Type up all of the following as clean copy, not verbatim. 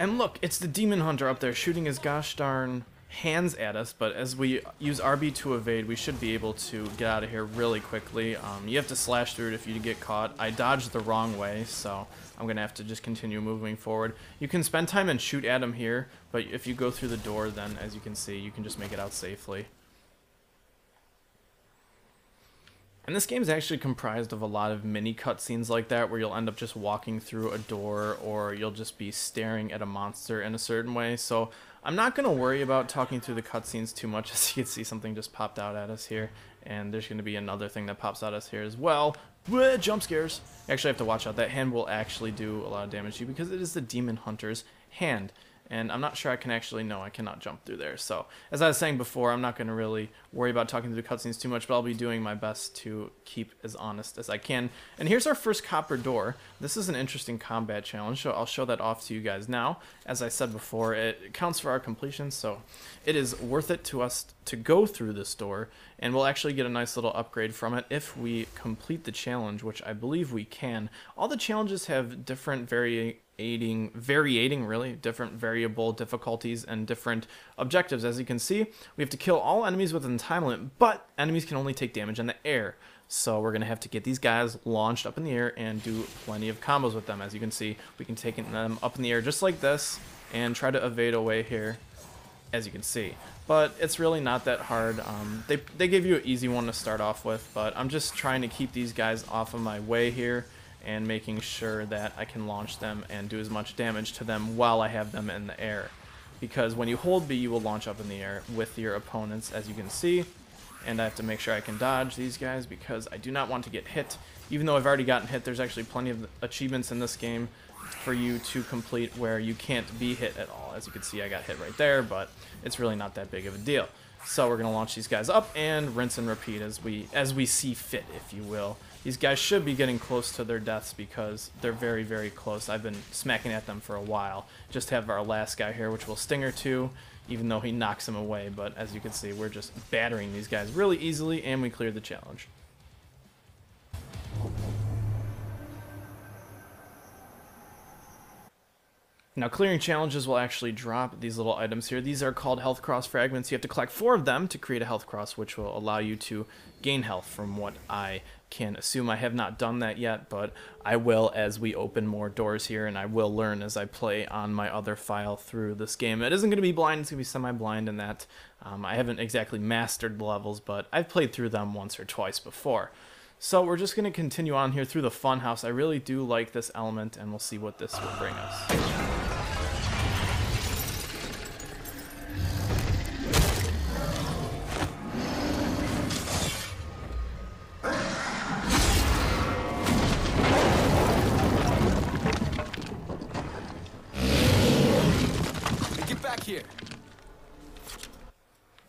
And look, it's the demon hunter up there shooting his gosh darn hands at us, but as we use RB to evade, we should be able to get out of here really quickly. You have to slash through it if you get caught. I dodged the wrong way, so I'm gonna have to just continue moving forward. You can spend time and shoot at him here, but if you go through the door, then as you can see, you can just make it out safely. And this game is actually comprised of a lot of mini cutscenes like that, where you'll end up just walking through a door, or you'll just be staring at a monster in a certain way. So I'm not going to worry about talking through the cutscenes too much. As you can see, something just popped out at us here, and there's going to be another thing that pops out at us here as well. Bleh, jump scares. Actually, I have to watch out. That hand will actually do a lot of damage to you because it is the demon hunter's hand. And I'm not sure I can actually, no, I cannot jump through there. So, as I was saying before, I'm not going to really worry about talking through the cutscenes too much, but I'll be doing my best to keep as honest as I can. And here's our first copper door. This is an interesting combat challenge, so I'll show that off to you guys now. As I said before, it counts for our completion, so it is worth it to us to go through this door, and we'll actually get a nice little upgrade from it if we complete the challenge, which I believe we can. All the challenges have different variating different variable difficulties and different objectives. As you can see, we have to kill all enemies within the time limit, but enemies can only take damage in the air. So we're going to have to get these guys launched up in the air and do plenty of combos with them. As you can see, we can take them up in the air just like this and try to evade away here, as you can see. But it's really not that hard. They gave you an easy one to start off with, but I'm just trying to keep these guys off of my way here and making sure that I can launch them and do as much damage to them while I have them in the air. Because when you hold B, you will launch up in the air with your opponents, as you can see. And I have to make sure I can dodge these guys because I do not want to get hit. Even though I've already gotten hit, there's actually plenty of achievements in this game for you to complete where you can't be hit at all. As you can see, I got hit right there, but it's really not that big of a deal. So we're going to launch these guys up and rinse and repeat as we see fit, if you will. These guys should be getting close to their deaths because they're very, very close. I've been smacking at them for a while. Just have our last guy here, which will stinger to, even though he knocks him away. But as you can see, we're just battering these guys really easily, and we cleared the challenge. Now, clearing challenges will actually drop these little items here. These are called health cross fragments. You have to collect 4 of them to create a health cross, which will allow you to gain health, from what I can assume. I have not done that yet, but I will as we open more doors here, and I will learn as I play on my other file through this game. It isn't going to be blind, it's going to be semi-blind in that I haven't exactly mastered the levels, but I've played through them once or twice before. So we're just going to continue on here through the funhouse. I really do like this element, and we'll see what this will bring us. Here.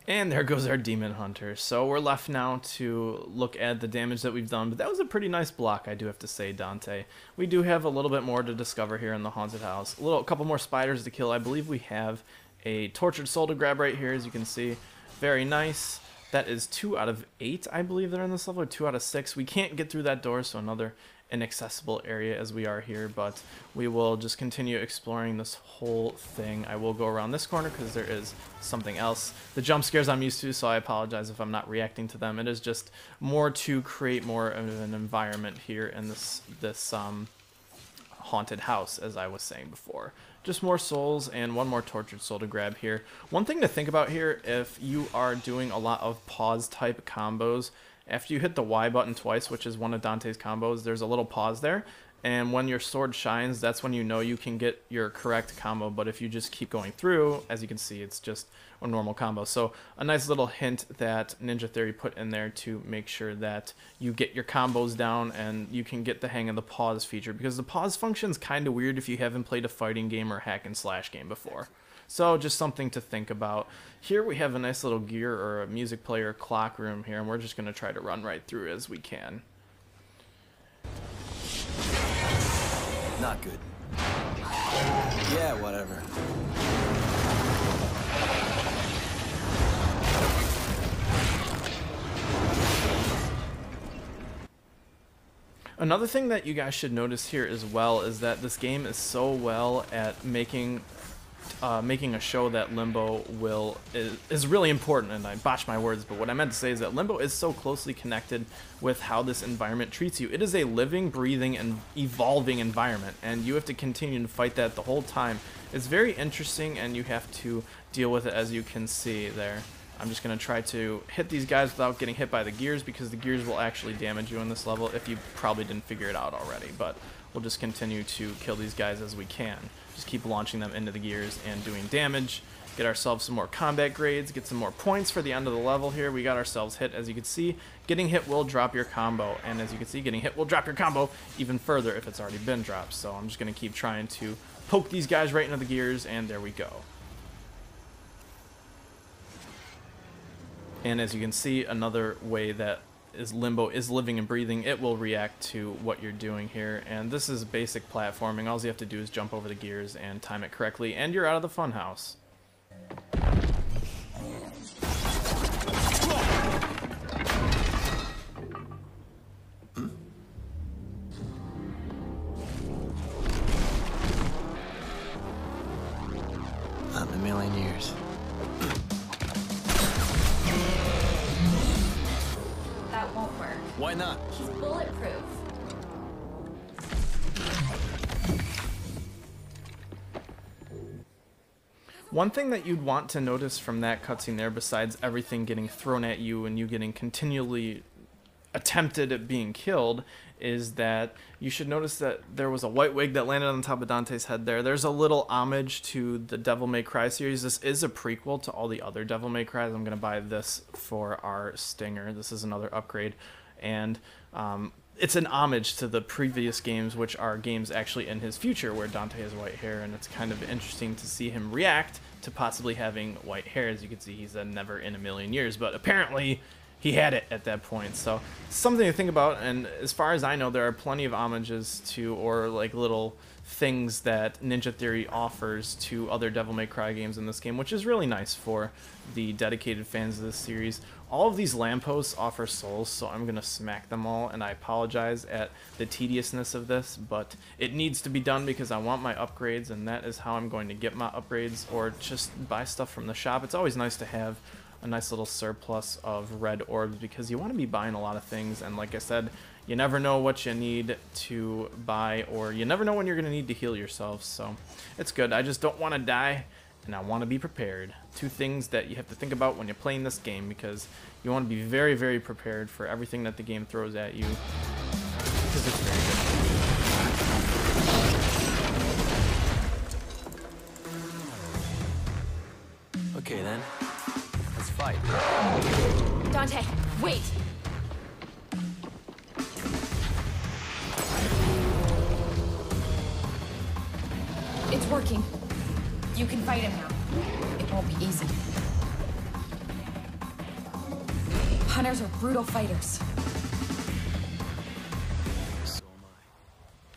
And there goes our demon hunter. So we're left now to look at the damage that we've done, but that was a pretty nice block, I do have to say, Dante. We do have a little bit more to discover here in the haunted house. A couple more spiders to kill. I believe we have a tortured soul to grab right here, as you can see. Very nice. That is 2 out of 8, I believe, that are in this level, or 2 out of 6. We can't get through that door, so another inaccessible area as we are here, but we will just continue exploring this whole thing. I will go around this corner because there is something else. The jump scares I'm used to, so I apologize if I'm not reacting to them. It is just more to create more of an environment here in this haunted house, as I was saying before. Just more souls and one more tortured soul to grab here. One thing to think about here, if you are doing a lot of pause type combos, after you hit the Y button twice, which is one of Dante's combos, there's a little pause there. And when your sword shines, that's when you know you can get your correct combo. But if you just keep going through, as you can see, it's just a normal combo. So a nice little hint that Ninja Theory put in there to make sure that you get your combos down and you can get the hang of the pause feature. Because the pause function is kind of weird if you haven't played a fighting game or hack and slash game before. So just something to think about. Here we have a nice little gear or a music player clock room here, and we're just going to try to run right through as we can. Not good. Yeah, whatever. Another thing that you guys should notice here as well is that this game is so well at making making a show that Limbo is really important, and I botched my words, but what I meant to say is that Limbo is so closely connected with how this environment treats you. It is a living, breathing, and evolving environment, and you have to continue to fight that the whole time. It's very interesting, and you have to deal with it, as you can see there. I'm just going to try to hit these guys without getting hit by the gears, because the gears will actually damage you in this level if you probably didn't figure it out already, but we'll just continue to kill these guys as we can. Just keep launching them into the gears and doing damage. Get ourselves some more combat grades, get some more points for the end of the level here. We got ourselves hit, as you can see. Getting hit will drop your combo, and as you can see, getting hit will drop your combo even further if it's already been dropped. So I'm just going to keep trying to poke these guys right into the gears, and there we go. And as you can see, another way that Limbo is living and breathing, it will react to what you're doing here. And this is basic platforming. All you have to do is jump over the gears and time it correctly, and you're out of the funhouse. Not in a million years. That won't work. Why not? He's bulletproof. One thing that you'd want to notice from that cutscene there, besides everything getting thrown at you and you getting continually attempted at being killed, is that you should notice that there was a white wig that landed on top of Dante's head there. There's a little homage to the Devil May Cry series. This is a prequel to all the other Devil May Cries. I'm going to buy this for our Stinger. This is another upgrade. And it's an homage to the previous games, which are games actually in his future where Dante has white hair, and it's kind of interesting to see him react to possibly having white hair. As you can see, he said never in a million years, but apparently he had it at that point. So something to think about, and as far as I know, there are plenty of homages to, or like little things that Ninja Theory offers to other Devil May Cry games in this game, which is really nice for the dedicated fans of this series. All of these lampposts offer souls, so I'm going to smack them all, and I apologize at the tediousness of this, but it needs to be done because I want my upgrades, and that is how I'm going to get my upgrades, or just buy stuff from the shop. It's always nice to have a nice little surplus of red orbs because you want to be buying a lot of things, and like I said, you never know what you need to buy, or you never know when you're going to need to heal yourself, so it's good. I just don't want to die, and I want to be prepared. Two things that you have to think about when you're playing this game, because you want to be very, very prepared for everything that the game throws at you, because it's very good. Okay then, let's fight. Dante, wait! It's working. You can fight him now. It won't be easy. Hunters are brutal fighters.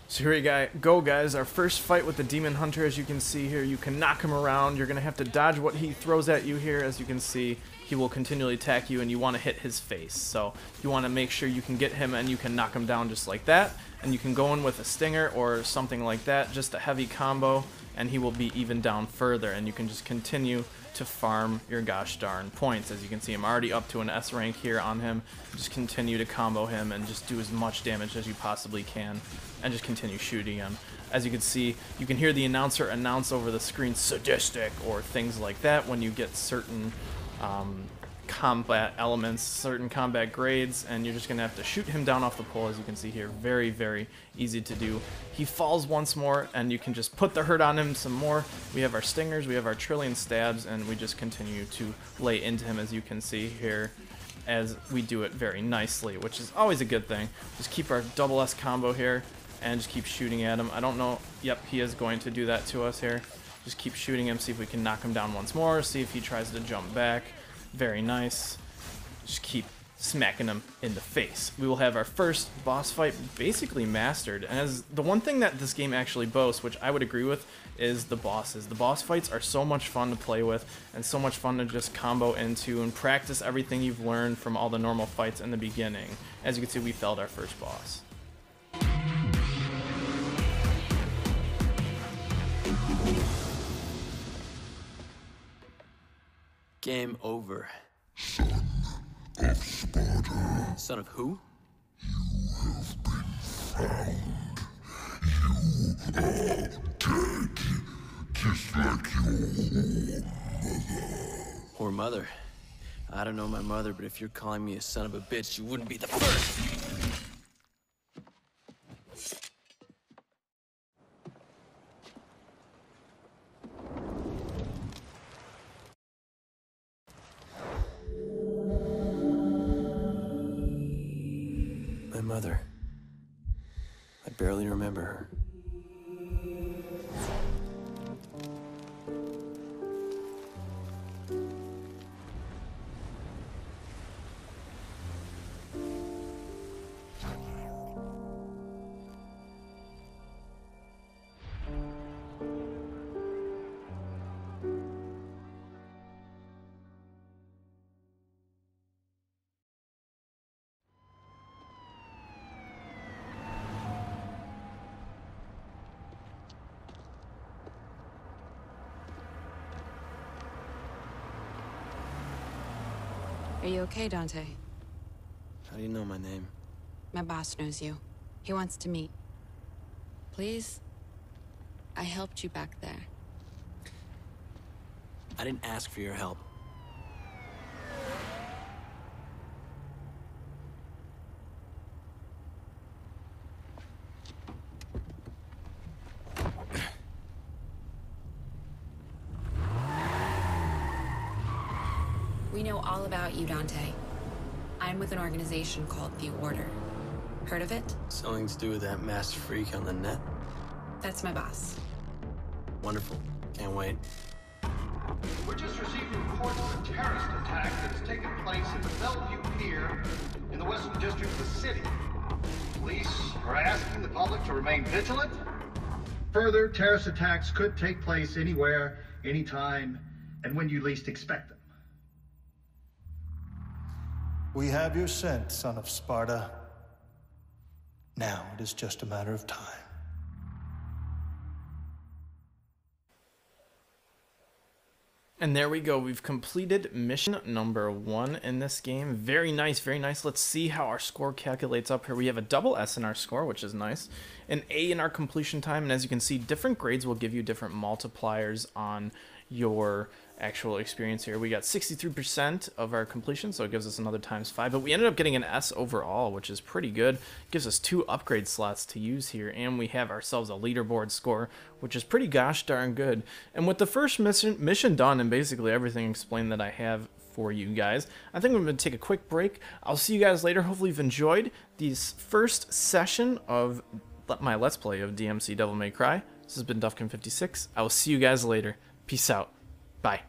So here we go, guys. Our first fight with the Demon Hunter. As you can see here, you can knock him around. You're going to have to dodge what he throws at you here. As you can see, he will continually attack you, and you want to hit his face. So you want to make sure you can get him, and you can knock him down just like that. And you can go in with a stinger or something like that, just a heavy combo, and he will be even down further. And you can just continue to farm your gosh darn points. As you can see, I'm already up to an S rank here on him. Just continue to combo him and just do as much damage as you possibly can, and just continue shooting him. As you can see, you can hear the announcer announce over the screen sadistic or things like that when you get certain combat elements, certain combat grades, and you're just gonna have to shoot him down off the pole. As you can see here, very, very easy to do. He falls once more, and you can just put the hurt on him some more. We have our stingers, we have our trillion stabs, and we just continue to lay into him, as you can see here, as we do it very nicely, which is always a good thing. Just keep our double S combo here and just keep shooting at him. I don't know, yep, he is going to do that to us here. Just keep shooting him, see if we can knock him down once more, see if he tries to jump back. Very nice. Just keep smacking him in the face. We will have our first boss fight basically mastered. And as the one thing that this game actually boasts, which I would agree with, is the bosses. The boss fights are so much fun to play with and so much fun to just combo into and practice everything you've learned from all the normal fights in the beginning. As you can see, we failed our first boss. Game over. Son of who? Just like your Or mother. I don't know my mother, but if you're calling me a son of a bitch, you wouldn't be the first. My mother. I barely remember her. Are you okay, Dante? How do you know my name? My boss knows you. He wants to meet. Please? I helped you back there. I didn't ask for your help. We know all about you, Dante. I'm with an organization called The Order. Heard of it? Something to do with that masked freak on the net? That's my boss. Wonderful. Can't wait. We're just receiving reports of a terrorist attack that's taken place at the Bellevue Pier in the Western District of the city. Police are asking the public to remain vigilant. Further, terrorist attacks could take place anywhere, anytime, and when you least expect them. We have your scent, son of Sparta. Now it is just a matter of time. And there we go. We've completed mission number 1 in this game. Very nice, very nice. Let's see how our score calculates up here. We have a double S in our score, which is nice. An A in our completion time. And as you can see, different grades will give you different multipliers on your actual experience here. We got 63% of our completion, so it gives us another ×5. But we ended up getting an S overall, which is pretty good. Gives us 2 upgrade slots to use here, and we have ourselves a leaderboard score, which is pretty gosh darn good. And with the first mission done and basically everything explained that I have for you guys, I think I'm going to take a quick break. I'll see you guys later. Hopefully you've enjoyed this first session of my Let's Play of DMC Devil May Cry. This has been Duffkin56. I will see you guys later. Peace out. Bye.